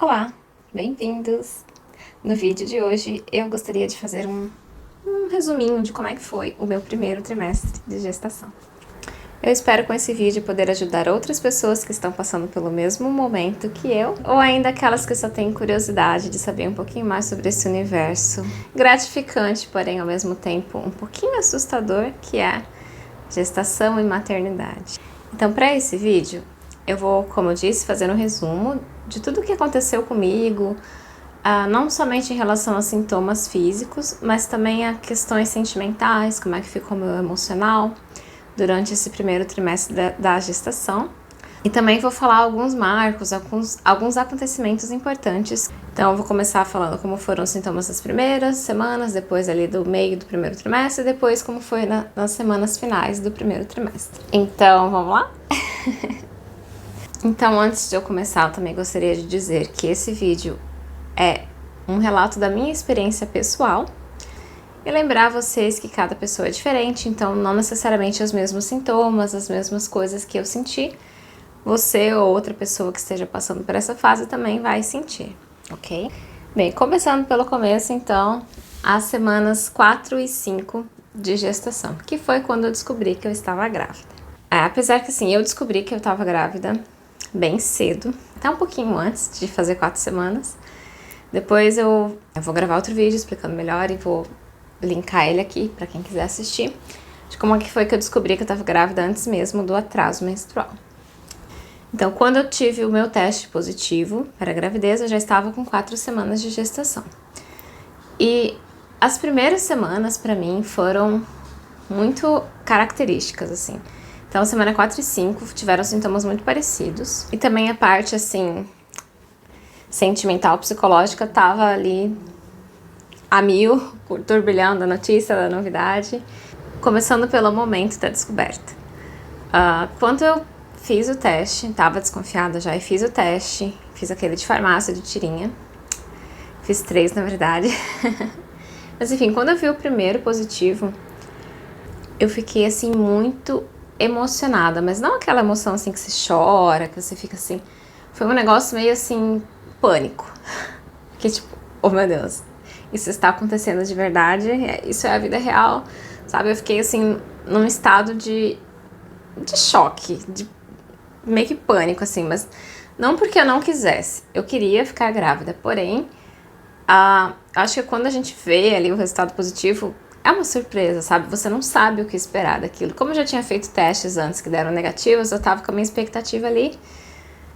Olá, bem-vindos! No vídeo de hoje eu gostaria de fazer um resuminho de como é que foi o meu primeiro trimestre de gestação. Eu espero com esse vídeo poder ajudar outras pessoas que estão passando pelo mesmo momento que eu, ou ainda aquelas que só têm curiosidade de saber um pouquinho mais sobre esse universo gratificante, porém ao mesmo tempo um pouquinho assustador, que é gestação e maternidade. Então, para esse vídeo, eu vou, como eu disse, fazer um resumo de tudo o que aconteceu comigo, não somente em relação a sintomas físicos, mas também a questões sentimentais, como é que ficou meu emocional durante esse primeiro trimestre da gestação. E também vou falar alguns marcos, alguns acontecimentos importantes. Então eu vou começar falando como foram os sintomas das primeiras semanas, depois ali do meio do primeiro trimestre, e depois como foi nas semanas finais do primeiro trimestre. Então, vamos lá? Então, antes de eu começar, eu também gostaria de dizer que esse vídeo é um relato da minha experiência pessoal e lembrar vocês que cada pessoa é diferente, então não necessariamente os mesmos sintomas, as mesmas coisas que eu senti, você ou outra pessoa que esteja passando por essa fase também vai sentir, ok? Bem, começando pelo começo, então, as semanas 4 e 5 de gestação, que foi quando eu descobri que eu estava grávida. Apesar que assim, eu descobri que eu estava grávida bem cedo, até um pouquinho antes de fazer 4 semanas. Depois eu vou gravar outro vídeo explicando melhor e vou linkar ele aqui para quem quiser assistir, de como é que foi que eu descobri que eu estava grávida antes mesmo do atraso menstrual. Então, quando eu tive o meu teste positivo para a gravidez, eu já estava com 4 semanas de gestação. E as primeiras semanas, para mim, foram muito características, assim. Então, semana 4 e 5 tiveram sintomas muito parecidos. E também a parte, assim, sentimental, psicológica, tava ali a mil, turbilhando a notícia da novidade. Começando pelo momento da descoberta. Quando eu fiz o teste, tava desconfiada já e fiz o teste, fiz aquele de farmácia de tirinha. Fiz 3, na verdade. Mas enfim, quando eu vi o primeiro positivo, eu fiquei, assim, muito emocionada, mas não aquela emoção, assim, que você chora, que você fica, assim... Foi um negócio meio, assim, pânico. Que, tipo, oh, meu Deus, isso está acontecendo de verdade, isso é a vida real, sabe? Eu fiquei, assim, num estado de choque, de meio que pânico, assim, mas não porque eu não quisesse. Eu queria ficar grávida, porém, acho que quando a gente vê ali o resultado positivo, é uma surpresa, sabe? Você não sabe o que esperar daquilo. Como eu já tinha feito testes antes que deram negativos, eu tava com a minha expectativa ali,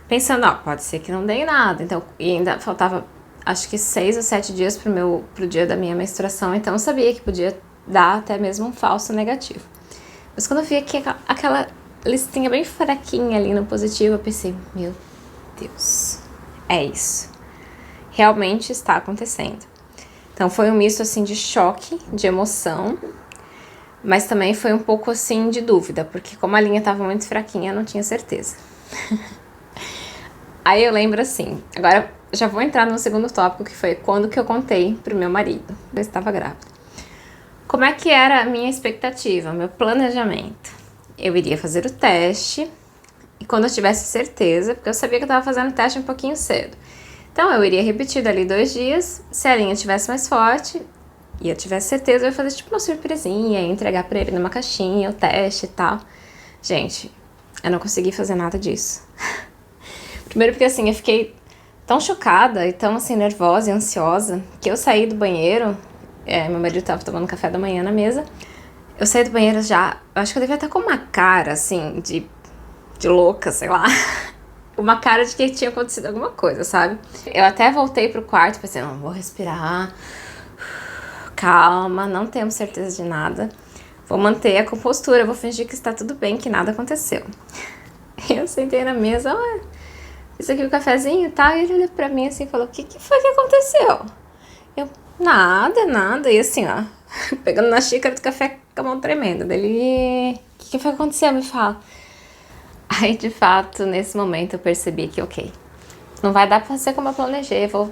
pensando, pode ser que não dê nada. Então, e ainda faltava, acho que 6 ou 7 dias pro dia da minha menstruação, então eu sabia que podia dar até mesmo um falso negativo. Mas quando eu vi aquela listinha bem fraquinha ali no positivo, eu pensei, meu Deus, é isso. Realmente está acontecendo. Então foi um misto, assim, de choque, de emoção, mas também foi um pouco, assim, de dúvida, porque como a linha estava muito fraquinha, eu não tinha certeza. Aí eu lembro, assim, agora já vou entrar no segundo tópico, que foi quando que eu contei pro meu marido que eu estava grávida. Como é que era a minha expectativa, meu planejamento? Eu iria fazer o teste, e quando eu tivesse certeza, porque eu sabia que eu estava fazendo o teste um pouquinho cedo, então eu iria repetir dali 2 dias, se a linha estivesse mais forte e eu tivesse certeza, eu ia fazer tipo uma surpresinha, ia entregar pra ele numa caixinha, o teste e tal. Gente, eu não consegui fazer nada disso. Primeiro porque, assim, eu fiquei tão chocada e tão, assim, nervosa e ansiosa que eu saí do banheiro, meu marido tava tomando café da manhã na mesa, eu saí do banheiro já, eu acho que eu devia estar com uma cara, assim, de louca, sei lá, uma cara de que tinha acontecido alguma coisa, sabe? Eu até voltei pro quarto, pensei, não, vou respirar, calma, não temos certeza de nada, vou manter a compostura, vou fingir que está tudo bem, que nada aconteceu. Eu sentei na mesa, fiz aqui o cafezinho e tal, e ele olhou pra mim assim e falou, o que foi que aconteceu? Eu, nada, e assim, ó, pegando na xícara do café com a mão tremenda, dele, o que foi que aconteceu? Me fala. Aí, de fato, nesse momento eu percebi que, ok, não vai dar pra ser como eu planejei, vou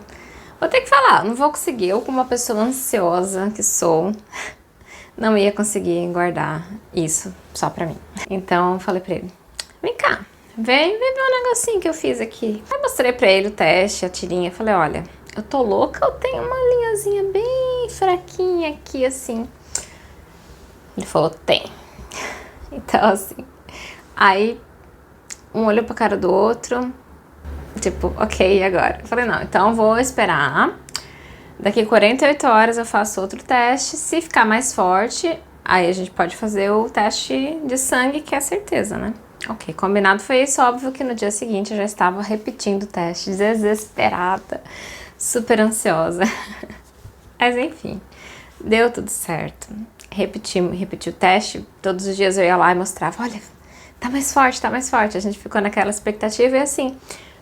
ter que falar, não vou conseguir, eu como uma pessoa ansiosa que sou, não ia conseguir guardar isso só pra mim. Então, eu falei pra ele, vem cá, vem ver um negocinho que eu fiz aqui. Aí mostrei pra ele o teste, a tirinha. Falei, olha, eu tô louca, eu tenho uma linhazinha bem fraquinha aqui, assim. Ele falou, tem. Então, assim, aí um olhou pra cara do outro, tipo, ok, e agora? Eu falei, não, então vou esperar. Daqui 48 horas eu faço outro teste. Se ficar mais forte, aí a gente pode fazer o teste de sangue, que é certeza, né? Ok, combinado foi isso. Óbvio que no dia seguinte eu já estava repetindo o teste, desesperada, super ansiosa. Mas enfim, deu tudo certo. Repeti o teste. Todos os dias eu ia lá e mostrava, olha, tá mais forte, tá mais forte. A gente ficou naquela expectativa e assim,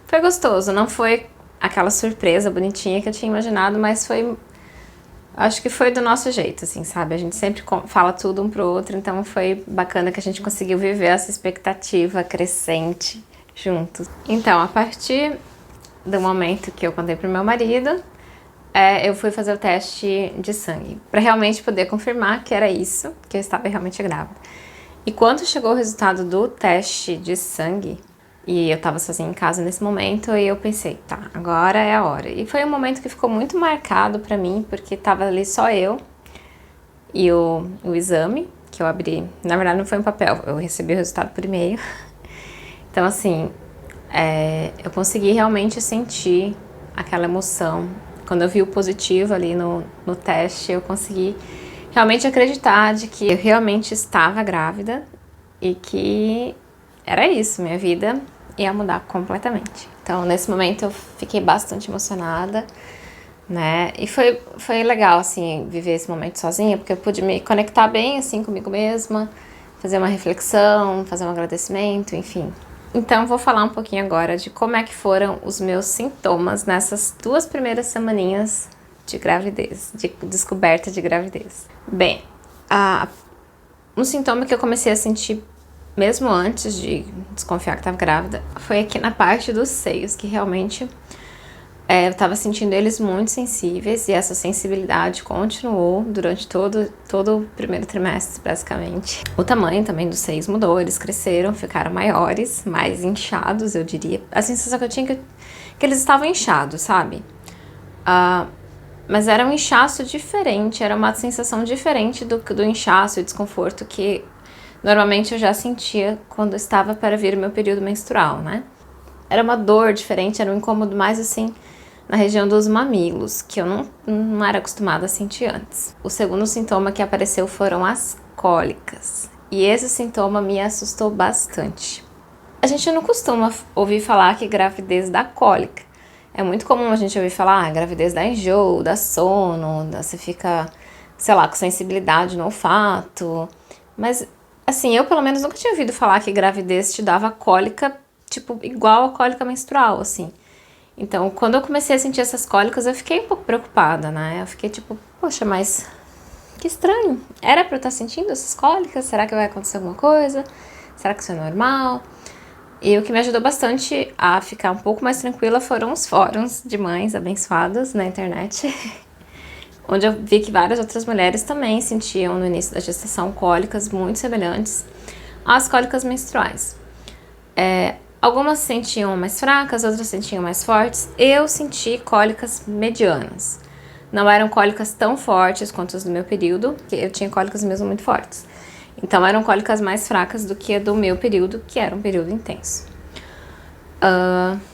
foi gostoso. Não foi aquela surpresa bonitinha que eu tinha imaginado, mas foi, acho que foi do nosso jeito, assim, sabe? A gente sempre fala tudo um pro outro, então foi bacana que a gente conseguiu viver essa expectativa crescente juntos. Então, a partir do momento que eu contei pro meu marido, eu fui fazer o teste de sangue, pra realmente poder confirmar que era isso, que eu estava realmente grávida. E quando chegou o resultado do teste de sangue, e eu tava sozinha em casa nesse momento, e eu pensei, tá, agora é a hora. E foi um momento que ficou muito marcado pra mim, porque tava ali só eu e o exame, que eu abri. Na verdade não foi um papel, eu recebi o resultado por e-mail. Então assim, eu consegui realmente sentir aquela emoção. Quando eu vi o positivo ali no teste, eu consegui realmente acreditar de que eu realmente estava grávida e que era isso, minha vida ia mudar completamente. Então, nesse momento, eu fiquei bastante emocionada, né? E foi legal, assim, viver esse momento sozinha, porque eu pude me conectar bem, assim, comigo mesma, fazer uma reflexão, fazer um agradecimento, enfim. Então, vou falar um pouquinho agora de como é que foram os meus sintomas nessas 2 primeiras semaninhas de gravidez, de descoberta de gravidez. Bem, um sintoma que eu comecei a sentir mesmo antes de desconfiar que estava grávida, foi aqui na parte dos seios, que realmente eu estava sentindo eles muito sensíveis, e essa sensibilidade continuou durante todo o primeiro trimestre, basicamente. O tamanho também dos seios mudou, eles cresceram, ficaram maiores, mais inchados, eu diria. A sensação que eu tinha que eles estavam inchados, sabe? Mas era um inchaço diferente, era uma sensação diferente do inchaço e desconforto que normalmente eu já sentia quando estava para vir o meu período menstrual, né? Era uma dor diferente, era um incômodo mais assim na região dos mamilos, que eu não era acostumada a sentir antes. O segundo sintoma que apareceu foram as cólicas. E esse sintoma me assustou bastante. A gente não costuma ouvir falar que gravidez dá cólica. É muito comum a gente ouvir falar, gravidez dá enjoo, dá sono, você fica, sei lá, com sensibilidade no olfato. Mas assim, eu pelo menos nunca tinha ouvido falar que gravidez te dava cólica, tipo, igual a cólica menstrual, assim. Então, quando eu comecei a sentir essas cólicas, eu fiquei um pouco preocupada, né? Eu fiquei tipo, poxa, mas que estranho. Era pra eu estar sentindo essas cólicas? Será que vai acontecer alguma coisa? Será que isso é normal? E o que me ajudou bastante a ficar um pouco mais tranquila foram os fóruns de mães abençoadas na internet, onde eu vi que várias outras mulheres também sentiam no início da gestação cólicas muito semelhantes às cólicas menstruais. Algumas sentiam mais fracas, outras sentiam mais fortes. Eu senti cólicas medianas. Não eram cólicas tão fortes quanto as do meu período, que eu tinha cólicas mesmo muito fortes. Então eram cólicas mais fracas do que a do meu período, que era um período intenso.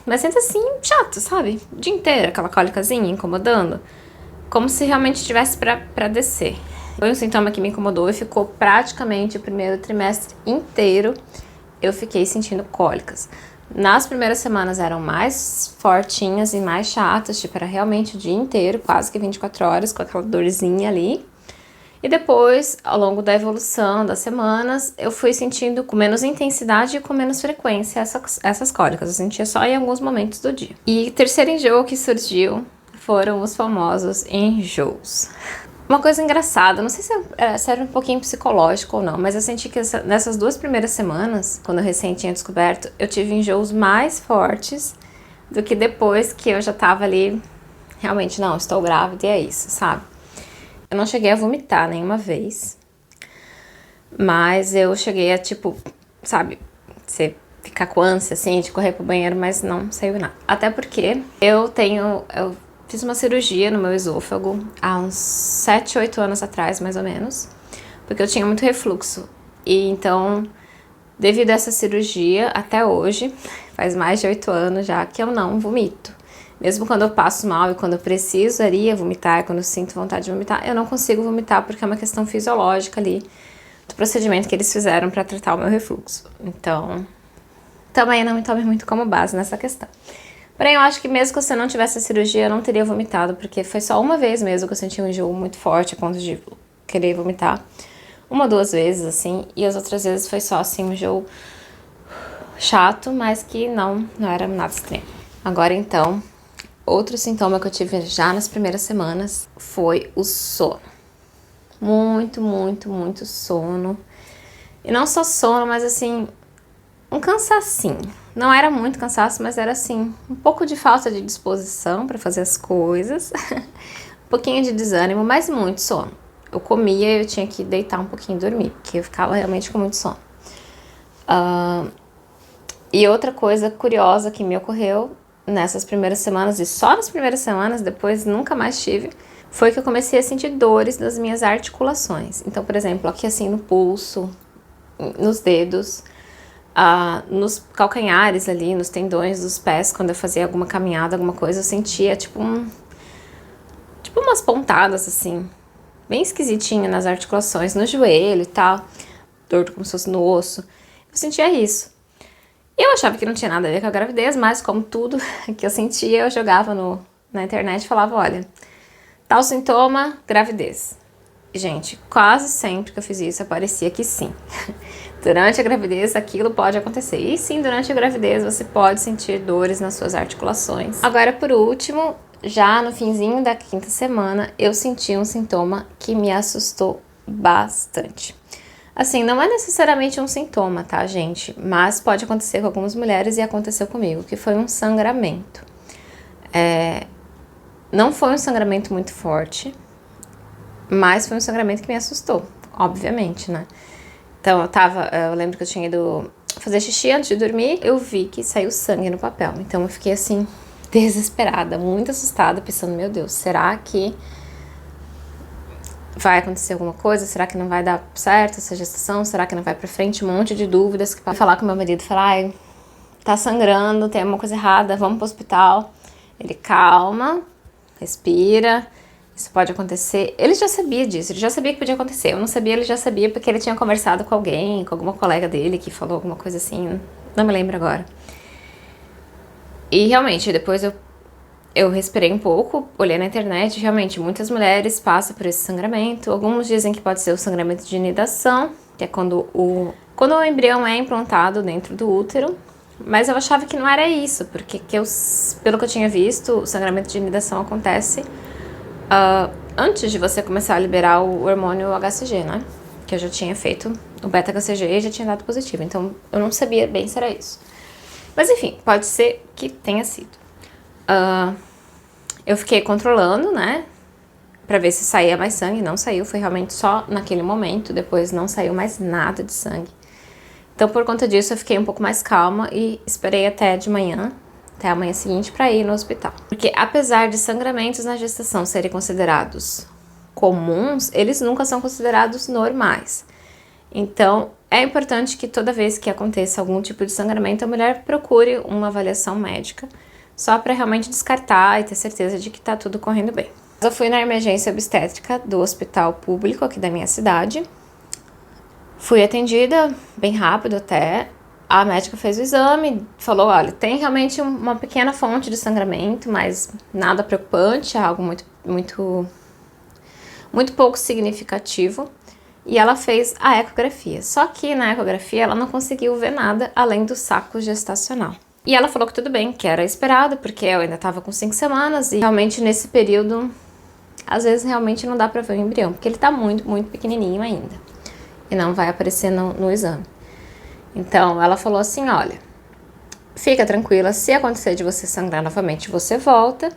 Mas ainda assim, chato, sabe? O dia inteiro, aquela cólicazinha incomodando. Como se realmente estivesse pra descer. Foi um sintoma que me incomodou e ficou praticamente o primeiro trimestre inteiro. Eu fiquei sentindo cólicas. Nas primeiras semanas eram mais fortinhas e mais chatas, tipo, era realmente o dia inteiro, quase que 24 horas, com aquela dorzinha ali. E depois, ao longo da evolução das semanas, eu fui sentindo com menos intensidade e com menos frequência essas cólicas. Eu sentia só em alguns momentos do dia. E o terceiro enjoo que surgiu foram os famosos enjoos. Uma coisa engraçada, não sei se era um pouquinho psicológico ou não, mas eu senti que nessas 2 primeiras semanas, quando eu recém tinha descoberto, eu tive enjoos mais fortes do que depois que eu já tava ali, realmente, não, estou grávida e é isso, sabe? Eu não cheguei a vomitar nenhuma vez, mas eu cheguei a, tipo, sabe, você ficar com ânsia, assim, de correr pro banheiro, mas não saiu nada. Até porque eu fiz uma cirurgia no meu esôfago há uns 7, 8 anos atrás, mais ou menos, porque eu tinha muito refluxo. E então, devido a essa cirurgia, até hoje, faz mais de 8 anos já, que eu não vomito. Mesmo quando eu passo mal e quando eu precisaria vomitar, quando eu sinto vontade de vomitar, eu não consigo vomitar porque é uma questão fisiológica ali do procedimento que eles fizeram para tratar o meu refluxo. Então, também não me tome muito como base nessa questão. Porém, eu acho que mesmo que você não tivesse a cirurgia, eu não teria vomitado, porque foi só uma vez mesmo que eu senti um enjoo muito forte a ponto de querer vomitar. 1 ou 2 vezes, assim, e as outras vezes foi só, assim, um enjoo chato, mas que não era nada extremo. Agora, então, outro sintoma que eu tive já nas primeiras semanas foi o sono. Muito, muito, muito sono. E não só sono, mas assim, um cansacinho. Não era muito cansaço, mas era assim, um pouco de falta de disposição para fazer as coisas. Um pouquinho de desânimo, mas muito sono. Eu comia e eu tinha que deitar um pouquinho e dormir, porque eu ficava realmente com muito sono. E outra coisa curiosa que me ocorreu nessas primeiras semanas, e só nas primeiras semanas, depois nunca mais tive, foi que eu comecei a sentir dores nas minhas articulações. Então, por exemplo, aqui assim no pulso, nos dedos, nos calcanhares ali, nos tendões dos pés, quando eu fazia alguma caminhada, alguma coisa, eu sentia tipo umas pontadas assim, bem esquisitinho nas articulações, no joelho e tal, dor como se fosse no osso. Eu sentia isso. E eu achava que não tinha nada a ver com a gravidez, mas como tudo que eu sentia, eu jogava na internet e falava, olha, tal sintoma, gravidez. E, gente, quase sempre que eu fiz isso, aparecia que sim. Durante a gravidez, aquilo pode acontecer. E sim, durante a gravidez, você pode sentir dores nas suas articulações. Agora, por último, já no finzinho da 5ª semana, eu senti um sintoma que me assustou bastante. Assim, não é necessariamente um sintoma, tá, gente? Mas pode acontecer com algumas mulheres e aconteceu comigo, que foi um sangramento. Não foi um sangramento muito forte, mas foi um sangramento que me assustou, obviamente, né? Então, eu lembro que eu tinha ido fazer xixi antes de dormir, eu vi que saiu sangue no papel. Então, eu fiquei assim, desesperada, muito assustada, pensando, meu Deus, será que vai acontecer alguma coisa? Será que não vai dar certo essa gestação? Será que não vai pra frente? Um monte de dúvidas. Que para falar com meu marido, falar, ai, tá sangrando, tem alguma coisa errada, vamos pro hospital. Ele, calma, respira, isso pode acontecer. Ele já sabia disso, ele já sabia que podia acontecer. Eu não sabia, ele já sabia porque ele tinha conversado com alguém, com alguma colega dele que falou alguma coisa assim, não me lembro agora. E realmente, depois eu respirei um pouco, olhei na internet, realmente muitas mulheres passam por esse sangramento. Alguns dizem que pode ser o sangramento de nidação, que é quando o embrião é implantado dentro do útero. Mas eu achava que não era isso, porque pelo que eu tinha visto, o sangramento de nidação acontece antes de você começar a liberar o hormônio HCG, né? Que eu já tinha feito o beta-HCG e já tinha dado positivo, então eu não sabia bem se era isso. Mas enfim, pode ser que tenha sido. Eu fiquei controlando, né, pra ver se saía mais sangue. Não saiu, foi realmente só naquele momento. Depois não saiu mais nada de sangue. Então, por conta disso, eu fiquei um pouco mais calma e esperei até a manhã seguinte, pra ir no hospital. Porque apesar de sangramentos na gestação serem considerados comuns, eles nunca são considerados normais. Então, é importante que toda vez que aconteça algum tipo de sangramento, a mulher procure uma avaliação médica, só para realmente descartar e ter certeza de que tá tudo correndo bem. Eu fui na emergência obstétrica do hospital público aqui da minha cidade. Fui atendida bem rápido até. A médica fez o exame, falou, olha, tem realmente uma pequena fonte de sangramento, mas nada preocupante, é algo muito pouco significativo. E ela fez a ecografia. Só que na ecografia ela não conseguiu ver nada além do saco gestacional. E ela falou que tudo bem, que era esperado, porque eu ainda estava com 5 semanas e realmente nesse período, às vezes realmente não dá pra ver o embrião, porque ele tá muito, muito pequenininho ainda. E não vai aparecer no exame. Então, ela falou assim, olha, fica tranquila, se acontecer de você sangrar novamente, você volta,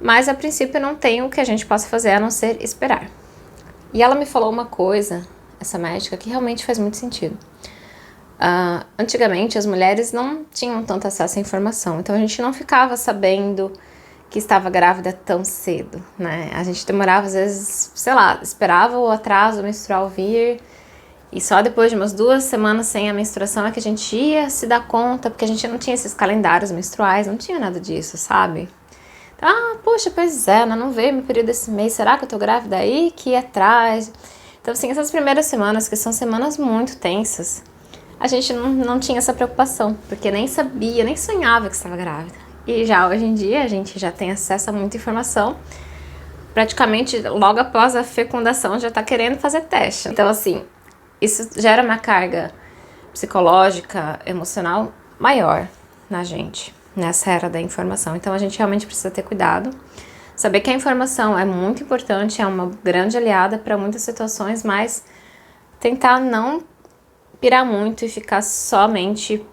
mas a princípio não tem o que a gente possa fazer a não ser esperar. E ela me falou uma coisa, essa médica, que realmente faz muito sentido. Antigamente as mulheres não tinham tanto acesso à informação, então a gente não ficava sabendo que estava grávida tão cedo, né? A gente demorava, às vezes, sei lá, esperava o atraso menstrual vir e só depois de umas 2 semanas sem a menstruação é que a gente ia se dar conta, porque a gente não tinha esses calendários menstruais, não tinha nada disso, sabe? Então, poxa, pois é, não veio meu período esse mês, será que eu tô grávida aí? Que ir atrás. Então, assim, essas primeiras semanas, que são semanas muito tensas, a gente não tinha essa preocupação, porque nem sabia, nem sonhava que estava grávida. E já hoje em dia a gente já tem acesso a muita informação. Praticamente logo após a fecundação já tá querendo fazer teste. Então assim, isso gera uma carga psicológica, emocional maior na gente, nessa era da informação. Então a gente realmente precisa ter cuidado. Saber que a informação é muito importante, é uma grande aliada para muitas situações, mas tentar não pirar muito e ficar somente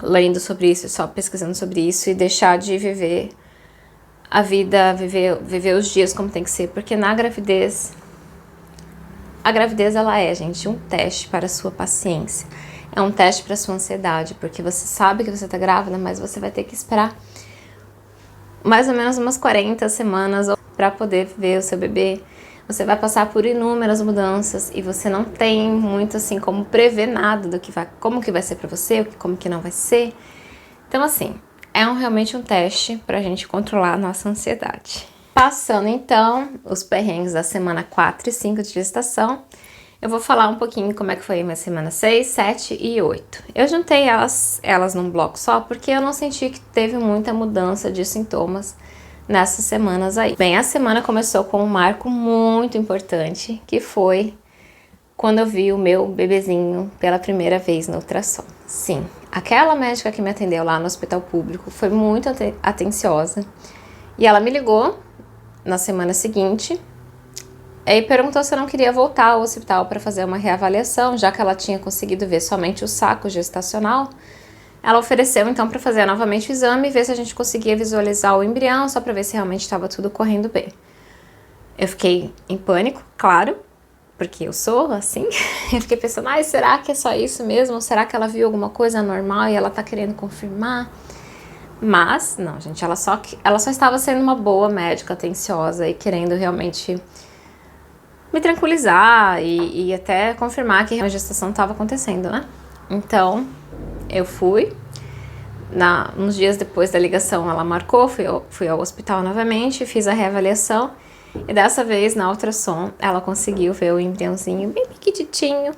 lendo sobre isso, só pesquisando sobre isso e deixar de viver a vida, viver os dias como tem que ser, porque na gravidez, a gravidez ela é, gente, um teste para a sua paciência, é um teste para a sua ansiedade, porque você sabe que você tá grávida, mas você vai ter que esperar mais ou menos umas 40 semanas para poder ver o seu bebê. Você vai passar por inúmeras mudanças e você não tem muito assim como prever nada do que vai, como que vai ser para você, como que não vai ser. Então assim, realmente um teste pra gente controlar a nossa ansiedade. Passando então os perrengues da semana 4 e 5 de gestação, eu vou falar um pouquinho como é que foi a minha semana 6, 7 e 8. Eu juntei elas num bloco só porque eu não senti que teve muita mudança de sintomas nessas semanas aí. Bem, a semana começou com um marco muito importante, que foi quando eu vi o meu bebezinho pela primeira vez no ultrassom. Sim, aquela médica que me atendeu lá no hospital público foi muito atenciosa e ela me ligou na semana seguinte e perguntou se eu não queria voltar ao hospital para fazer uma reavaliação, já que ela tinha conseguido ver somente o saco gestacional. Ela ofereceu então para fazer novamente o exame e ver se a gente conseguia visualizar o embrião, só para ver se realmente estava tudo correndo bem. Eu fiquei em pânico, claro, porque eu sou assim. Eu fiquei pensando, será que é só isso mesmo? Ou será que ela viu alguma coisa anormal e ela tá querendo confirmar? Mas, não, gente, ela só estava sendo uma boa médica, atenciosa e querendo realmente me tranquilizar e até confirmar que a gestação estava acontecendo, né? Então, eu fui, uns dias depois da ligação ela marcou, fui ao hospital novamente, fiz a reavaliação e dessa vez na ultrassom ela conseguiu ver o embriãozinho bem pequitinho.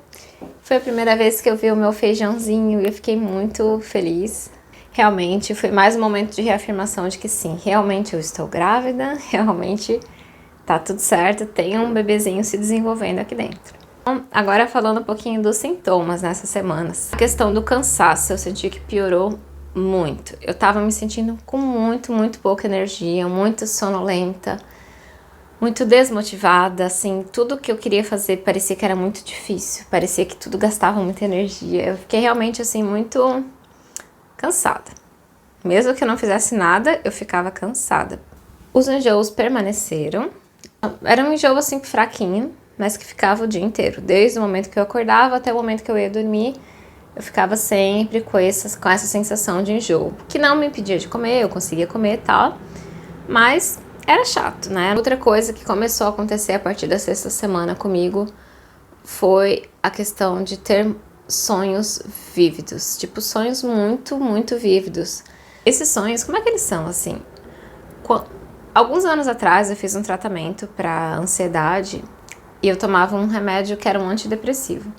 Foi a primeira vez que eu vi o meu feijãozinho e eu fiquei muito feliz. Realmente foi mais um momento de reafirmação de que sim, realmente eu estou grávida, realmente tá tudo certo, tem um bebezinho se desenvolvendo aqui dentro. Agora falando um pouquinho dos sintomas nessas semanas. A questão do cansaço, eu senti que piorou muito. Eu tava me sentindo com muito pouca energia, muito sonolenta, muito desmotivada, assim, tudo que eu queria fazer parecia que era muito difícil, parecia que tudo gastava muita energia. Eu fiquei realmente, assim, muito cansada. Mesmo que eu não fizesse nada, eu ficava cansada. Os enjoos permaneceram. Era um enjoo, assim, fraquinho, mas que ficava o dia inteiro. Desde o momento que eu acordava até o momento que eu ia dormir, eu ficava sempre com essa sensação de enjoo, que não me impedia de comer, eu conseguia comer e tal, mas era chato, né? Outra coisa que começou a acontecer a partir da sexta semana comigo foi a questão de ter sonhos vívidos, tipo sonhos muito vívidos. Esses sonhos, como é que eles são, assim? Alguns anos atrás eu fiz um tratamento para ansiedade e eu tomava um remédio que era um antidepressivo.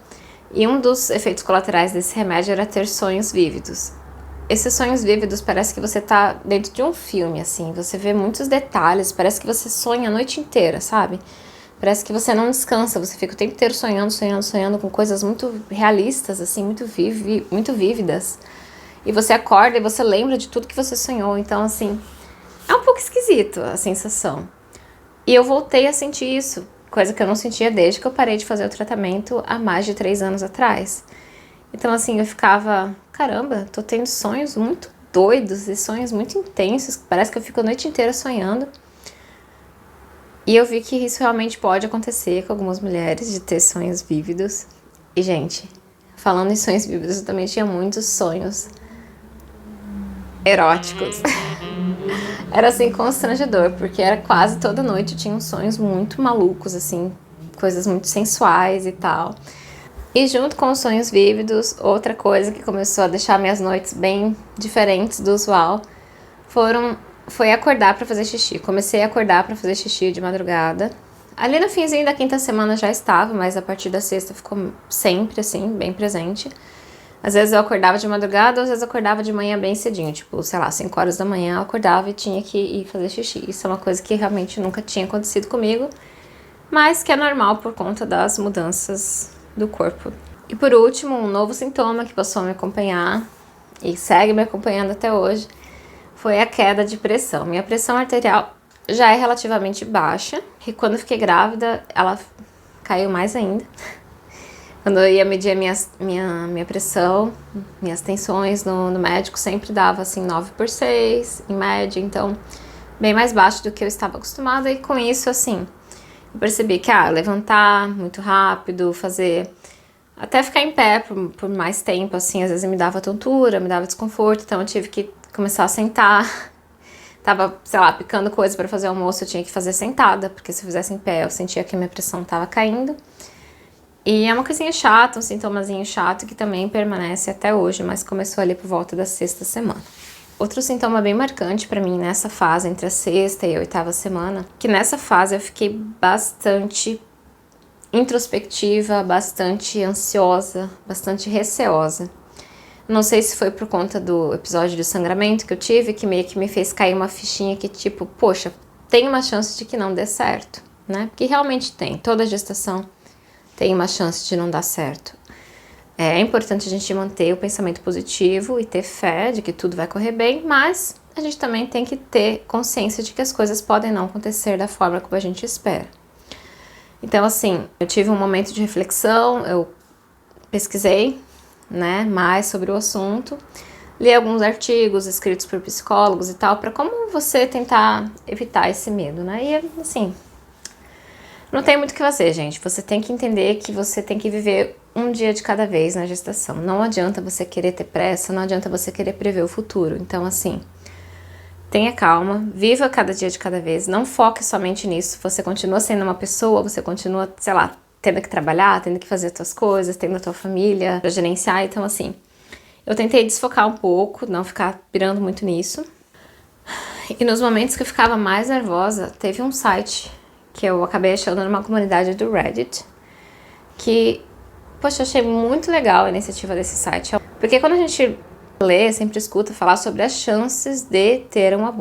E um dos efeitos colaterais desse remédio era ter sonhos vívidos. Esses sonhos vívidos parece que você tá dentro de um filme, assim, você vê muitos detalhes, parece que você sonha a noite inteira, sabe? Parece que você não descansa, você fica o tempo inteiro sonhando com coisas muito realistas, assim, muito vívidas. E você acorda e você lembra de tudo que você sonhou, então, assim, é um pouco esquisito a sensação. E eu voltei a sentir isso, coisa que eu não sentia desde que eu parei de fazer o tratamento há mais de 3 anos atrás. Então, assim, eu ficava, caramba, tô tendo sonhos muito doidos e sonhos muito intensos, parece que eu fico a noite inteira sonhando. E eu vi que isso realmente pode acontecer com algumas mulheres, de ter sonhos vívidos. E, gente, Falando em sonhos vívidos, eu também tinha muitos sonhos eróticos. Era assim constrangedor, porque era quase toda noite eu tinha uns sonhos muito malucos, assim, coisas muito sensuais e tal. E junto com os sonhos vívidos, outra coisa que começou a deixar minhas noites bem diferentes do usual foi acordar pra fazer xixi. Comecei a acordar pra fazer xixi de madrugada. Ali no finzinho da quinta semana já estava, mas a partir da sexta ficou sempre assim, bem presente. Às vezes eu acordava de madrugada, às vezes eu acordava de manhã bem cedinho, tipo, sei lá, 5 horas da manhã eu acordava e tinha que ir fazer xixi. Isso é uma coisa que realmente nunca tinha acontecido comigo, mas que é normal por conta das mudanças do corpo. E por último, um novo sintoma que passou a me acompanhar e segue me acompanhando até hoje foi a queda de pressão. Minha pressão arterial já é relativamente baixa e quando fiquei grávida ela caiu mais ainda. Quando eu ia medir minha pressão, minhas tensões no médico, sempre dava assim 9/6 em média, então bem mais baixo do que eu estava acostumada. E com isso, assim, eu percebi que levantar muito rápido, fazer até ficar em pé por mais tempo, assim, às vezes me dava tontura, me dava desconforto, então eu tive que começar a sentar. Tava, sei lá, picando coisa para fazer almoço, eu tinha que fazer sentada, porque se eu fizesse em pé eu sentia que a minha pressão tava caindo. E é uma coisinha chata, um sintomazinho chato que também permanece até hoje, mas começou ali por volta da sexta semana. Outro sintoma bem marcante pra mim nessa fase, entre a sexta e a oitava semana, que nessa fase eu fiquei bastante introspectiva, bastante ansiosa, bastante receosa. Não sei se foi por conta do episódio do sangramento que eu tive, que meio que me fez cair uma fichinha que tipo, poxa, tem uma chance de que não dê certo, né? Porque realmente tem, toda gestação tem uma chance de não dar certo. É importante a gente manter o pensamento positivo e ter fé de que tudo vai correr bem, mas a gente também tem que ter consciência de que as coisas podem não acontecer da forma como a gente espera. Então, assim, eu tive um momento de reflexão, eu pesquisei, né, mais sobre o assunto, li alguns artigos escritos por psicólogos e tal, para como você tentar evitar esse medo, né? E, assim, não tem muito o que fazer, gente. Você tem que entender que você tem que viver um dia de cada vez na gestação. Não adianta você querer ter pressa, não adianta você querer prever o futuro. Então, assim, tenha calma, viva cada dia de cada vez, não foque somente nisso. Você continua sendo uma pessoa, você continua, sei lá, tendo que trabalhar, tendo que fazer as suas coisas, tendo a tua família pra gerenciar. Então, assim, eu tentei desfocar um pouco, não ficar pirando muito nisso. E nos momentos que eu ficava mais nervosa, teve um site que eu acabei achando numa comunidade do Reddit, que, poxa, eu achei muito legal a iniciativa desse site. Porque quando a gente lê, sempre escuta falar sobre as chances de ter um aborto.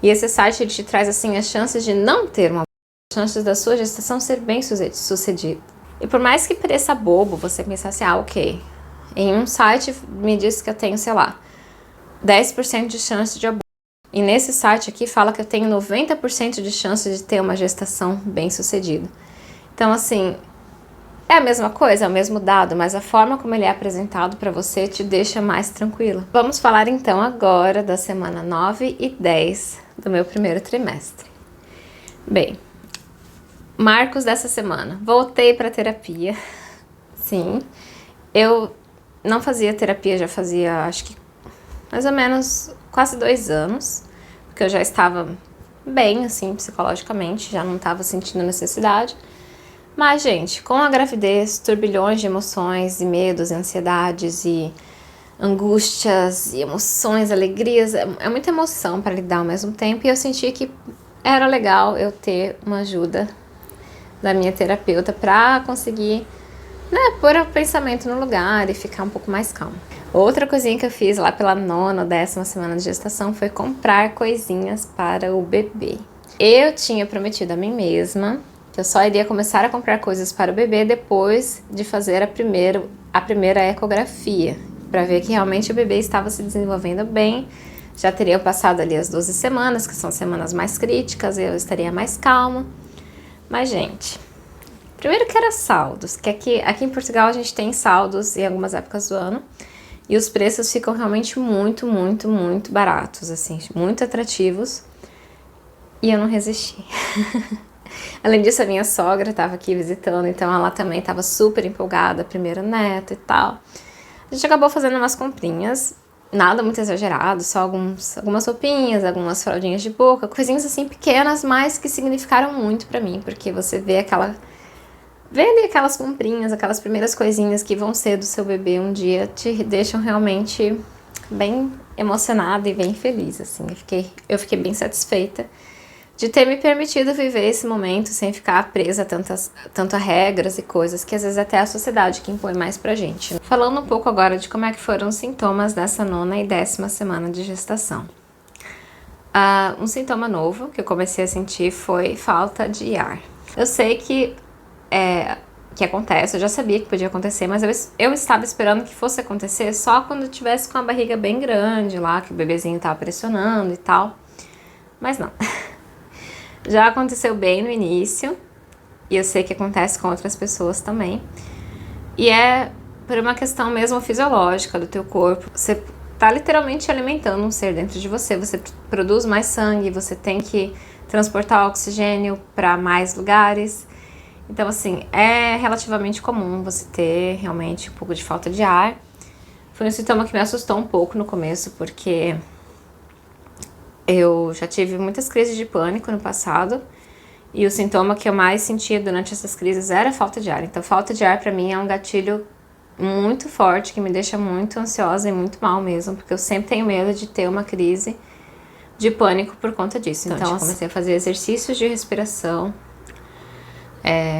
E esse site, ele te traz, assim, as chances de não ter um aborto, as chances da sua gestação ser bem sucedida. E por mais que pareça bobo, você pensar assim, ok, em um site me diz que eu tenho, sei lá, 10% de chance de aborto. E nesse site aqui fala que eu tenho 90% de chance de ter uma gestação bem sucedida. Então, assim, é a mesma coisa, é o mesmo dado, mas a forma como ele é apresentado para você te deixa mais tranquila. Vamos falar então agora da semana 9 e 10 do meu primeiro trimestre. Bem, marcos dessa semana. Voltei para terapia. Sim, eu não fazia terapia, já fazia, acho que mais ou menos quase 2 anos, porque eu já estava bem, assim, psicologicamente, já não estava sentindo necessidade. Mas, gente, com a gravidez, turbilhões de emoções e medos, e ansiedades e angústias e emoções, alegrias, é muita emoção para lidar ao mesmo tempo, e eu senti que era legal eu ter uma ajuda da minha terapeuta para conseguir, né, pôr o pensamento no lugar e ficar um pouco mais calma. Outra coisinha que eu fiz lá pela 9ª ou 10ª semana de gestação foi comprar coisinhas para o bebê. Eu tinha prometido a mim mesma que eu só iria começar a comprar coisas para o bebê depois de fazer a primeira ecografia, para ver que realmente o bebê estava se desenvolvendo bem. Já teriam passado ali as 12 semanas, que são semanas mais críticas, e eu estaria mais calma. Mas, gente, primeiro que era saldos, que aqui em Portugal a gente tem saldos em algumas épocas do ano, e os preços ficam realmente muito, muito, muito baratos, assim, muito atrativos. E eu não resisti. Além disso, a minha sogra estava aqui visitando, então ela também estava super empolgada, primeiro neto e tal. A gente acabou fazendo umas comprinhas, nada muito exagerado, só algumas roupinhas, algumas fraldinhas de boca, coisinhas assim pequenas, mas que significaram muito pra mim, porque você vê ali aquelas comprinhas, aquelas primeiras coisinhas que vão ser do seu bebê um dia, te deixam realmente bem emocionada e bem feliz, assim. Eu fiquei bem satisfeita de ter me permitido viver esse momento sem ficar presa tanto a regras e coisas que às vezes até a sociedade que impõe mais pra gente. Falando um pouco agora de como é que foram os sintomas dessa 9ª e 10ª semana de gestação. Um sintoma novo que eu comecei a sentir foi falta de ar. Eu sei que acontece, eu já sabia que podia acontecer, mas eu estava esperando que fosse acontecer só quando eu tivesse com a barriga bem grande lá, que o bebezinho tava pressionando e tal. Mas não. Já aconteceu bem no início, e eu sei que acontece com outras pessoas também. E é por uma questão mesmo fisiológica do teu corpo. Você tá literalmente alimentando um ser dentro de você. Você produz mais sangue, você tem que transportar oxigênio para mais lugares. Então, assim, é relativamente comum você ter realmente um pouco de falta de ar. Foi um sintoma que me assustou um pouco no começo, porque eu já tive muitas crises de pânico no passado e o sintoma que eu mais sentia durante essas crises era a falta de ar. Então, falta de ar pra mim é um gatilho muito forte que me deixa muito ansiosa e muito mal mesmo, porque eu sempre tenho medo de ter uma crise de pânico por conta disso. Então, eu comecei a fazer exercícios de respiração.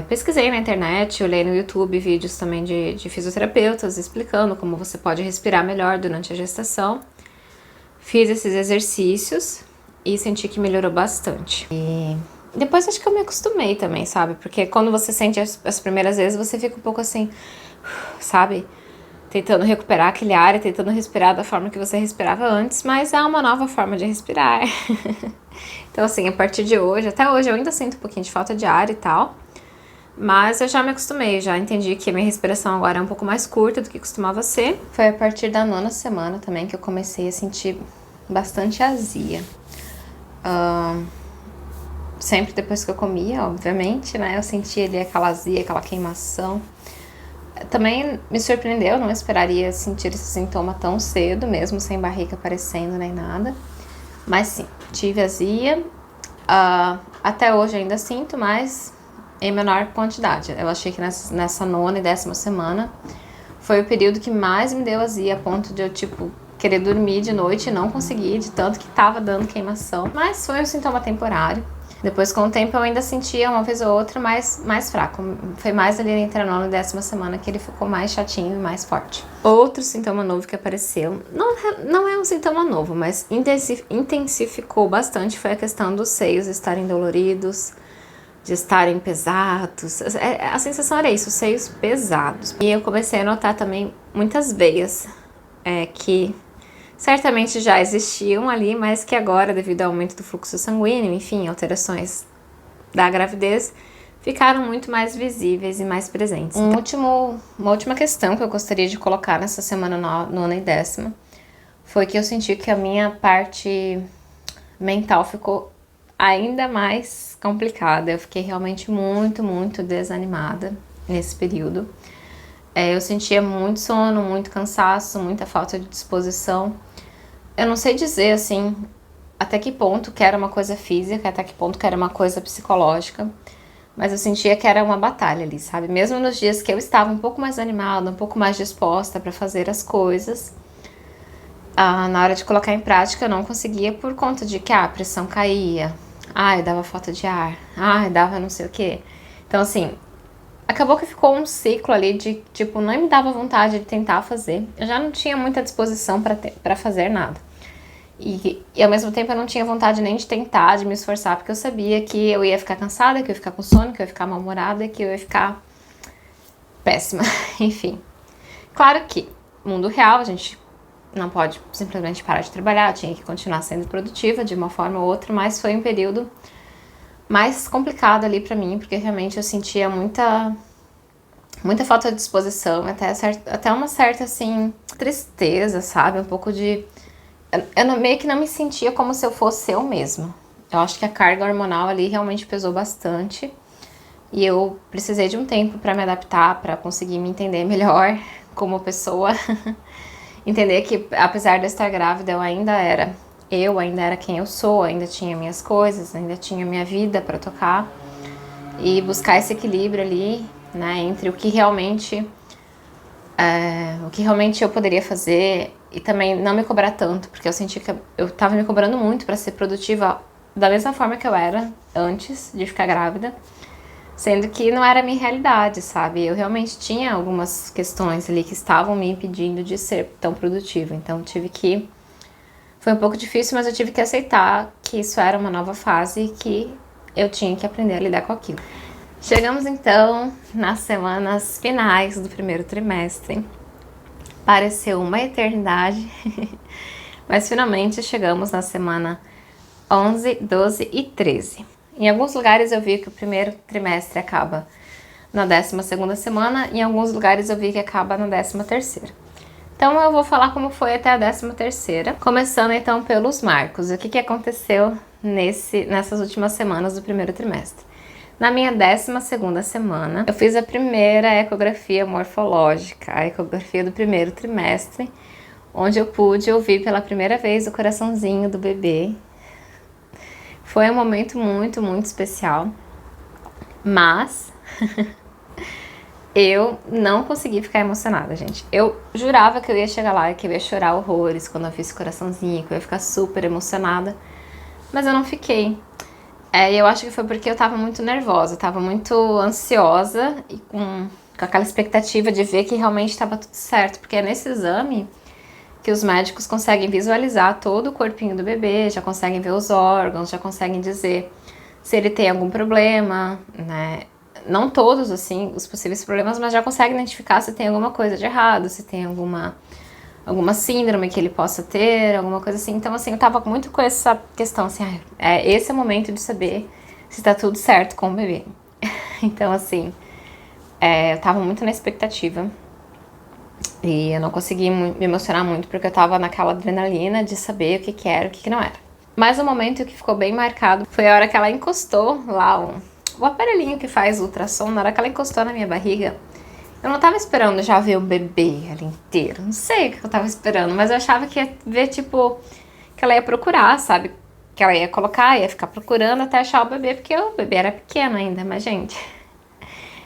Pesquisei na internet, olhei no YouTube vídeos também de fisioterapeutas explicando como você pode respirar melhor durante a gestação. Fiz esses exercícios e senti que melhorou bastante. E depois acho que eu me acostumei também, sabe? Porque quando você sente as primeiras vezes, você fica um pouco assim, sabe? Tentando recuperar aquele ar e tentando respirar da forma que você respirava antes, mas é uma nova forma de respirar. Então assim, a partir de hoje, até hoje eu ainda sinto um pouquinho de falta de ar e tal, mas eu já me acostumei, já entendi que a minha respiração agora é um pouco mais curta do que costumava ser. Foi a partir da 9ª semana também que eu comecei a sentir bastante azia. Sempre depois que eu comia, obviamente, né? Eu sentia ali aquela azia, aquela queimação. Também me surpreendeu, não esperaria sentir esse sintoma tão cedo, mesmo sem barriga aparecendo nem nada. Mas sim, tive azia. Até hoje ainda sinto, mas em menor quantidade. Eu achei que nessa 9ª e 10ª semana foi o período que mais me deu azia, a ponto de eu, querer dormir de noite e não conseguir, de tanto que tava dando queimação. Mas foi um sintoma temporário. Depois, com o tempo, eu ainda sentia uma vez ou outra, mas mais fraco. Foi mais ali entre a 9ª e 10ª semana que ele ficou mais chatinho e mais forte. Outro sintoma novo que apareceu, não é um sintoma novo, mas intensificou bastante, foi a questão dos seios estarem doloridos, de estarem pesados. A sensação era isso, os seios pesados. E eu comecei a notar também muitas veias que certamente já existiam ali, mas que agora, devido ao aumento do fluxo sanguíneo, enfim, alterações da gravidez, ficaram muito mais visíveis e mais presentes. Uma última questão que eu gostaria de colocar nessa semana 9ª e 10ª foi que eu senti que a minha parte mental ficou ainda mais complicada. Eu fiquei realmente muito, muito desanimada nesse período. Eu sentia muito sono, muito cansaço, muita falta de disposição. Eu não sei dizer, assim, até que ponto que era uma coisa física, até que ponto que era uma coisa psicológica, mas eu sentia que era uma batalha ali, sabe? Mesmo nos dias que eu estava um pouco mais animada, um pouco mais disposta para fazer as coisas, na hora de colocar em prática eu não conseguia por conta de que a pressão caía, eu dava falta de ar, dava não sei o quê. Então, assim, acabou que ficou um ciclo ali de, não me dava vontade de tentar fazer. Eu já não tinha muita disposição pra fazer nada. E ao mesmo tempo eu não tinha vontade nem de tentar, de me esforçar, porque eu sabia que eu ia ficar cansada, que eu ia ficar com sono, que eu ia ficar mal-humorada, que eu ia ficar péssima. Enfim. Claro que, mundo real, a gente não pode simplesmente parar de trabalhar, tinha que continuar sendo produtiva de uma forma ou outra, mas foi um período mais complicado ali pra mim, porque realmente eu sentia muita falta de disposição, até uma certa, assim, tristeza, sabe? Um pouco de... Eu meio que não me sentia como se eu fosse eu mesma. Eu acho que a carga hormonal ali realmente pesou bastante. E eu precisei de um tempo para me adaptar, para conseguir me entender melhor como pessoa. Entender que, apesar de eu estar grávida, eu ainda era quem eu sou, ainda tinha minhas coisas, ainda tinha minha vida para tocar. E buscar esse equilíbrio ali, né, entre o que realmente eu poderia fazer e também não me cobrar tanto, porque eu senti que eu tava me cobrando muito para ser produtiva da mesma forma que eu era antes de ficar grávida, sendo que não era a minha realidade, sabe? Eu realmente tinha algumas questões ali que estavam me impedindo de ser tão produtiva, então foi um pouco difícil, mas eu tive que aceitar que isso era uma nova fase e que eu tinha que aprender a lidar com aquilo. Chegamos então nas semanas finais do primeiro trimestre. Pareceu uma eternidade, mas finalmente chegamos na semana 11, 12 e 13. Em alguns lugares eu vi que o primeiro trimestre acaba na 12ª semana, e em alguns lugares eu vi que acaba na 13ª. Então eu vou falar como foi até a 13ª, começando então pelos marcos. O que aconteceu nessas últimas semanas do primeiro trimestre? Na minha 12ª semana, eu fiz a primeira ecografia morfológica, a ecografia do primeiro trimestre, onde eu pude ouvir pela primeira vez o coraçãozinho do bebê. Foi um momento muito, muito especial, mas eu não consegui ficar emocionada, gente. Eu jurava que eu ia chegar lá e que eu ia chorar horrores quando eu fiz esse coraçãozinho, que eu ia ficar super emocionada, mas eu não fiquei. Eu acho que foi porque eu tava muito nervosa, tava muito ansiosa e com aquela expectativa de ver que realmente tava tudo certo, porque é nesse exame que os médicos conseguem visualizar todo o corpinho do bebê, já conseguem ver os órgãos, já conseguem dizer se ele tem algum problema, né? Não todos, assim, os possíveis problemas, mas já conseguem identificar se tem alguma coisa de errado, se tem alguma síndrome que ele possa ter, alguma coisa assim. Então, assim, eu tava muito com essa questão, assim, esse é o momento de saber se tá tudo certo com o bebê. Então, assim, eu tava muito na expectativa e eu não consegui me emocionar muito porque eu tava naquela adrenalina de saber o que era, o que não era. Mas o momento que ficou bem marcado foi a hora que ela encostou lá, o aparelhinho que faz ultrassom, na hora que ela encostou na minha barriga. Eu não tava esperando já ver o bebê ali inteiro. Não sei o que eu tava esperando, mas eu achava que ia ver, tipo, que ela ia procurar, sabe? Que ela ia colocar, ia ficar procurando até achar o bebê, porque o bebê era pequeno ainda, mas, gente,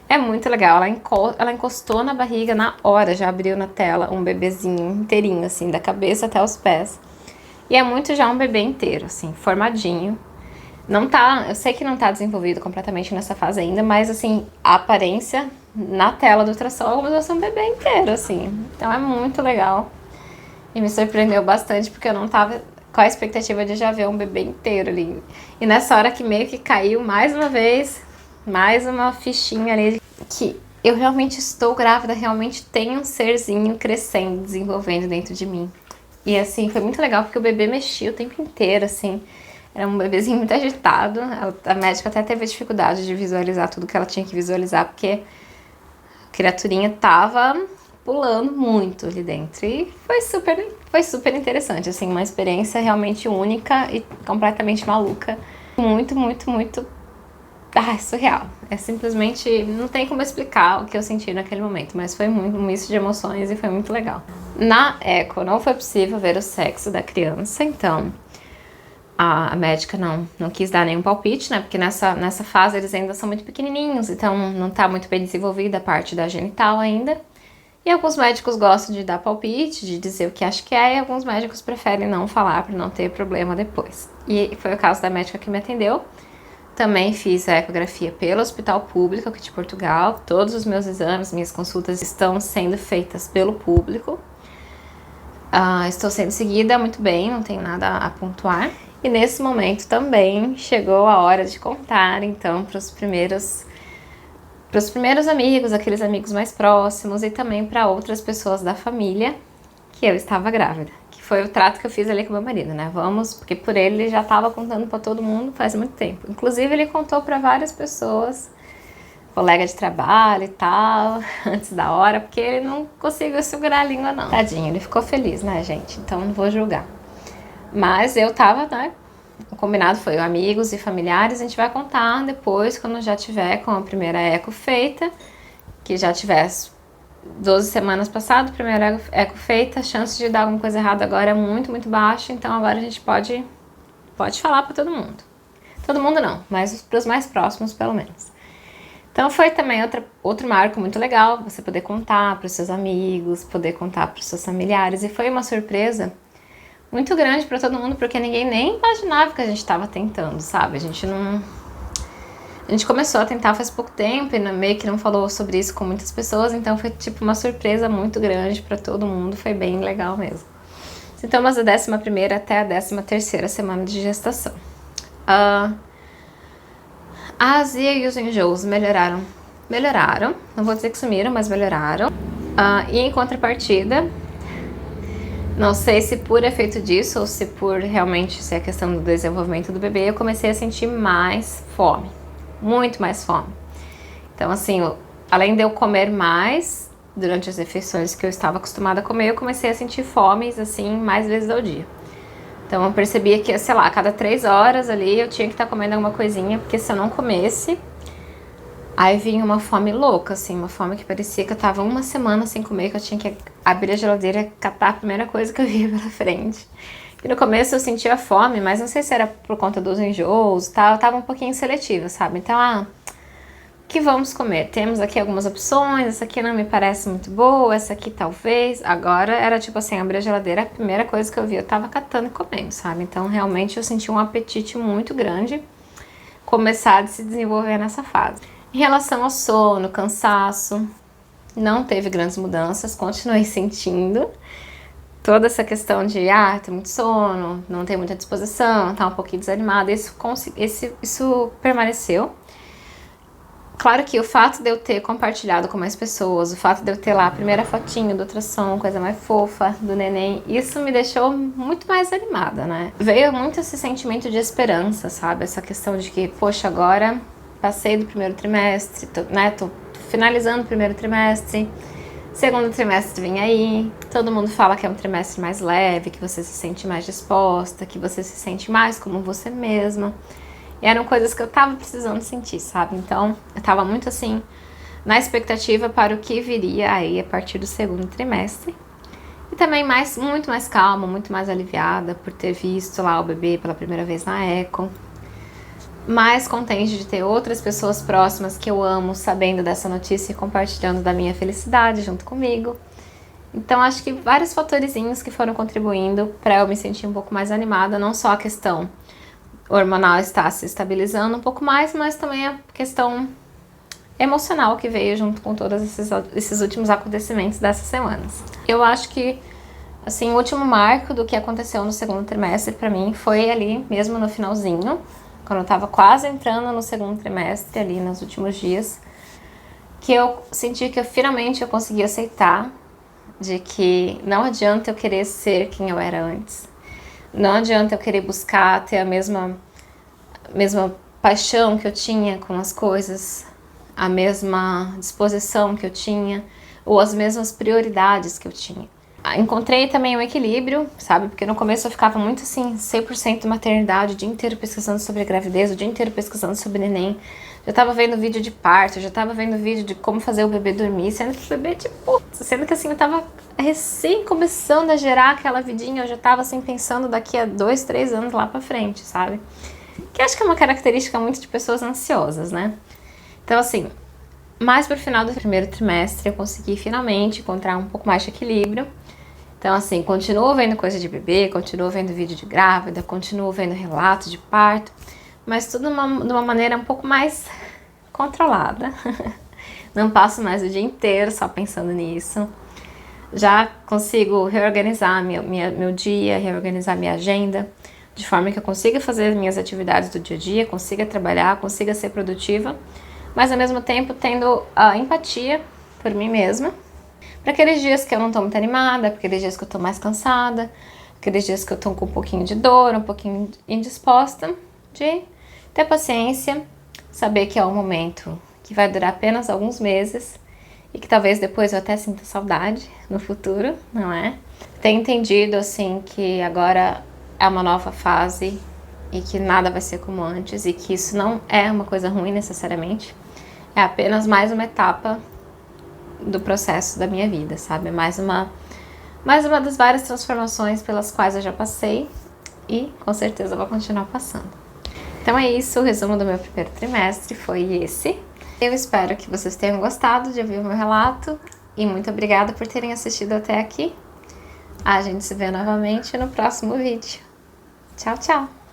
é muito legal. Ela encostou na barriga na hora, já abriu na tela um bebezinho inteirinho, assim, da cabeça até os pés. E é muito já um bebê inteiro, assim, formadinho. Não tá, eu sei que não tá desenvolvido completamente nessa fase ainda, mas assim, a aparência na tela do ultrassom é como se fosse um bebê inteiro, assim. Então é muito legal. E me surpreendeu bastante porque eu não tava com a expectativa de já ver um bebê inteiro ali. E nessa hora que meio que caiu mais uma vez, mais uma fichinha ali que eu realmente estou grávida, realmente tem um serzinho crescendo, desenvolvendo dentro de mim. E assim, foi muito legal porque o bebê mexia o tempo inteiro, assim. Era um bebezinho muito agitado. A médica até teve dificuldade de visualizar tudo que ela tinha que visualizar, porque a criaturinha tava pulando muito ali dentro. E foi super interessante, assim, uma experiência realmente única e completamente maluca. Muito, muito, muito surreal. É simplesmente, não tem como explicar o que eu senti naquele momento, mas foi muito um misto de emoções e foi muito legal. Na eco, não foi possível ver o sexo da criança, então a médica não quis dar nenhum palpite, né? Porque nessa fase eles ainda são muito pequenininhos, então não tá muito bem desenvolvida a parte da genital ainda. E alguns médicos gostam de dar palpite, de dizer o que acha que é, e alguns médicos preferem não falar para não ter problema depois. E foi o caso da médica que me atendeu. Também fiz a ecografia pelo Hospital Público aqui de Portugal. Todos os meus exames, minhas consultas estão sendo feitas pelo público. Estou sendo seguida muito bem, não tenho nada a pontuar. E nesse momento também chegou a hora de contar, então, para os primeiros amigos, aqueles amigos mais próximos e também para outras pessoas da família que eu estava grávida. Que foi o trato que eu fiz ali com meu marido, né? Porque por ele já estava contando para todo mundo faz muito tempo. Inclusive ele contou para várias pessoas, colega de trabalho e tal, antes da hora, porque ele não conseguiu segurar a língua não. Tadinho, ele ficou feliz, né, gente? Então não vou julgar. Mas eu tava, né, o combinado foi amigos e familiares, a gente vai contar depois, quando já tiver com a primeira eco feita, que já tivesse 12 semanas passado, primeira eco feita, a chance de dar alguma coisa errada agora é muito, muito baixa, então agora a gente pode falar para todo mundo. Todo mundo não, mas para os mais próximos pelo menos. Então foi também outro marco muito legal, você poder contar para os seus amigos, poder contar para os seus familiares, e foi uma surpresa muito grande para todo mundo, porque ninguém nem imaginava que a gente estava tentando, sabe? A gente começou a tentar faz pouco tempo e meio que não falou sobre isso com muitas pessoas, então foi tipo uma surpresa muito grande para todo mundo, foi bem legal mesmo. Sintomas da 11ª até a 13ª semana de gestação. A azia e os enjoos melhoraram, não vou dizer que sumiram, mas melhoraram. E em contrapartida, não sei se por efeito disso ou se por realmente ser a questão do desenvolvimento do bebê, eu comecei a sentir mais fome, muito mais fome. Então assim, além de eu comer mais durante as refeições que eu estava acostumada a comer, eu comecei a sentir fomes assim mais vezes ao dia. Então eu percebia que, sei lá, a cada 3 horas ali eu tinha que estar comendo alguma coisinha, porque se eu não comesse, aí vinha uma fome louca, assim, uma fome que parecia que eu tava uma semana sem comer, que eu tinha que abrir a geladeira e catar a primeira coisa que eu via pela frente. E no começo eu sentia fome, mas não sei se era por conta dos enjoos, tá? Eu tava um pouquinho seletiva, sabe? Então, o que vamos comer? Temos aqui algumas opções, essa aqui não me parece muito boa, essa aqui talvez. Agora era tipo assim, abrir a geladeira, a primeira coisa que eu via eu tava catando e comendo, sabe? Então realmente eu senti um apetite muito grande começar a se desenvolver nessa fase. Em relação ao sono, cansaço, não teve grandes mudanças, continuei sentindo toda essa questão de, tem muito sono, não tem muita disposição, tá um pouquinho desanimada, isso permaneceu. Claro que o fato de eu ter compartilhado com mais pessoas, o fato de eu ter lá a primeira fotinho do ultrassom, coisa mais fofa do neném, isso me deixou muito mais animada, né? Veio muito esse sentimento de esperança, sabe? Essa questão de que, poxa, agora passei do primeiro trimestre, tô finalizando o primeiro trimestre, segundo trimestre vem aí, todo mundo fala que é um trimestre mais leve, que você se sente mais disposta, que você se sente mais como você mesma. E eram coisas que eu tava precisando sentir, sabe? Então, eu tava muito assim, na expectativa para o que viria aí a partir do segundo trimestre. E também muito mais calma, muito mais aliviada por ter visto lá o bebê pela primeira vez na eco. Mais contente de ter outras pessoas próximas que eu amo sabendo dessa notícia e compartilhando da minha felicidade junto comigo. Então, acho que vários fatorzinhos que foram contribuindo para eu me sentir um pouco mais animada, não só a questão hormonal está se estabilizando um pouco mais, mas também a questão emocional que veio junto com todos esses últimos acontecimentos dessas semanas. Eu acho que, assim, o último marco do que aconteceu no segundo trimestre pra mim foi ali mesmo no finalzinho, quando eu tava quase entrando no segundo trimestre, ali nos últimos dias, que eu senti que finalmente eu consegui aceitar de que não adianta eu querer ser quem eu era antes. Não adianta eu querer buscar ter a mesma paixão que eu tinha com as coisas, a mesma disposição que eu tinha, ou as mesmas prioridades que eu tinha. Encontrei também um equilíbrio, sabe? Porque no começo eu ficava muito assim, 100% maternidade, o dia inteiro pesquisando sobre gravidez, o dia inteiro pesquisando sobre neném. Já tava vendo vídeo de parto, já tava vendo vídeo de como fazer o bebê dormir, sendo que o bebê, sendo que assim, eu tava recém começando a gerar aquela vidinha, eu já tava assim, pensando daqui a 2, 3 anos lá pra frente, sabe? Que acho que é uma característica muito de pessoas ansiosas, né? Então assim, mais pro final do primeiro trimestre eu consegui finalmente encontrar um pouco mais de equilíbrio. Então assim, continuo vendo coisa de bebê, continuo vendo vídeo de grávida, continuo vendo relatos de parto, mas tudo de uma maneira um pouco mais controlada. Não passo mais o dia inteiro só pensando nisso. Já consigo reorganizar meu dia, reorganizar minha agenda, de forma que eu consiga fazer as minhas atividades do dia a dia, consiga trabalhar, consiga ser produtiva, mas ao mesmo tempo tendo a empatia por mim mesma, para aqueles dias que eu não tô muito animada, para aqueles dias que eu tô mais cansada, aqueles dias que eu tô com um pouquinho de dor, um pouquinho indisposta, de ter paciência, saber que é um momento que vai durar apenas alguns meses e que talvez depois eu até sinta saudade no futuro, não é? Ter entendido, assim, que agora é uma nova fase e que nada vai ser como antes e que isso não é uma coisa ruim necessariamente. É apenas mais uma etapa do processo da minha vida, sabe? Mais uma das várias transformações pelas quais eu já passei e com certeza vou continuar passando. Então é isso, o resumo do meu primeiro trimestre foi esse. Eu espero que vocês tenham gostado de ouvir o meu relato e muito obrigada por terem assistido até aqui. A gente se vê novamente no próximo vídeo. Tchau, tchau!